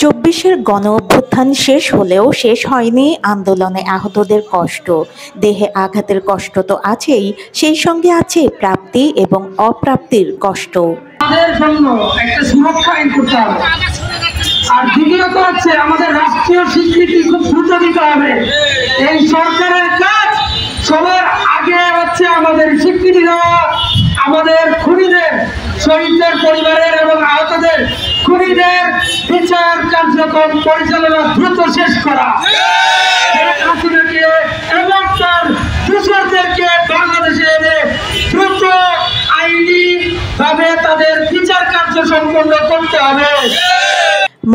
চব্বিশের গণঅভ্যুত্থান শেষ হলেও শেষ হয়নি আন্দোলনে আহতদের কষ্ট। দেহে আঘাতের কষ্ট তো আছেই, সেই সঙ্গে আছে প্রাপ্তি এবং অপ্রাপ্তির কষ্ট। আমাদের জন্য একটা সুরক্ষা আইন করতে হবে, আর দ্বিতীয়ত হচ্ছে আমাদের রাষ্ট্রীয় স্বীকৃতি খুব দ্রুত দিতে হবে। এই সরকারের কাজ সবার আগে হচ্ছে আমাদের স্বীকৃতি দেওয়া, আমাদের খুনিদের, শহীদদের পরিবারের এবং আহতদের খুনিদের বিচার কার্যক্রম পরিচালনা দ্রুত শেষ করা এবং তার দোষরদেরকে বাংলাদেশে এনে দ্রুত আইনি ভাবে তাদের বিচার কার্য সম্পন্ন করতে হবে।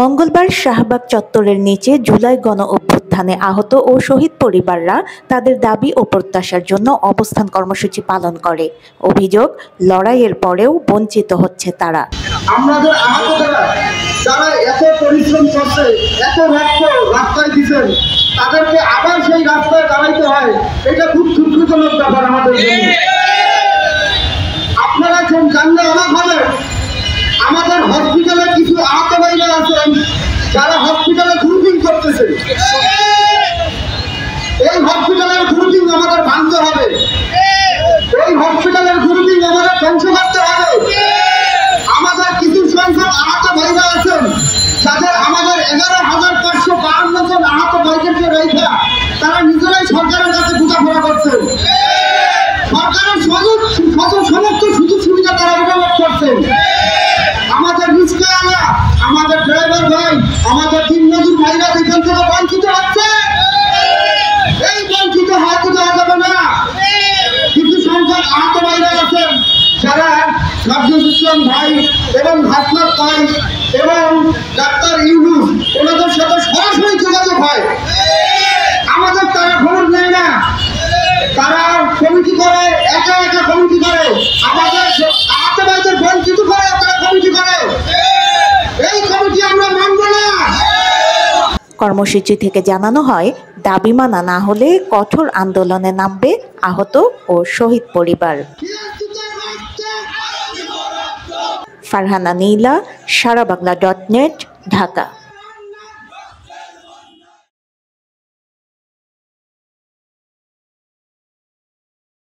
মঙ্গলবার শাহবাগ চত্বরের নিচে জুলাই গণ অভ্যুত্থানে আহত ও শহীদ পরিবাররা তাদের দাবি ও প্রত্যাশার জন্য অবস্থান কর্মসূচি পালন করে। অভিযোগ, লড়াইয়ের পরেও বঞ্চিত হচ্ছে তারা। আমাদের আহতরা যারা এত পরিশ্রম করছে, এত রক্ত রাস্তায় দিচ্ছেন, তাদেরকে আবার সেই রাস্তায় দাঁড়াইতে হয়, এটা খুব দুঃখজনক ব্যাপার আমাদের জন্য। আপনারা জানলে অবাক হবেন, আমাদের হসপিটালে কিছু আহত ভাইরা আছেন যারা হসপিটালে গ্রুপিং করতেছে। এই হসপিটালের গ্রুপিং আমাদের ভাঙতে হবে, এই হসপিটালের গ্রুপিং আমাদের ধ্বংস করতে হবে। আমাদের কিছু সংখ্যক আহত ভাইরা আছেন যাদের আমাদের 11,552 জন আহত ভাইদেরকে রেখে তারা নিজেরাই সরকারের কাছে বোঝাপড়া করছেন। সরকারের সমস্ত সুযোগ সুবিধা তারা উপভোগ করছেন। আমাদের রিক্সাওয়ালা, আমাদের ড্রাইভার ভাই, আমাদের দিনমজুর ভাইরা এখান থেকে বঞ্চিত হচ্ছে। এই বঞ্চিত হয়তো দেওয়া যাবে না। কিছু সংখ্যক আহত ভাইরা আছেন যারা সাজ্জুল ইসলাম ভাই এবং হাসনাত ভাই এবং ডাক্তার ইউনুস, ওনাদের সাথে সরাসরি যোগাযোগ হয়, আমাদের তারা খবর নেয় না। তারা কমিটি করে, একা একা কমিটি করে, আমাদের আহত ভাইদের বঞ্চিত করে তারা কমিটি করে। এই কমিটি আমরা মানব না। কর্মসূচি থেকে জানানো হয়, দাবি মানা না হলে কঠোর আন্দোলনে নামবে আহত ও শহীদ পরিবার। ফারহানা নীলা, সারাবাংলা.net, ঢাকা।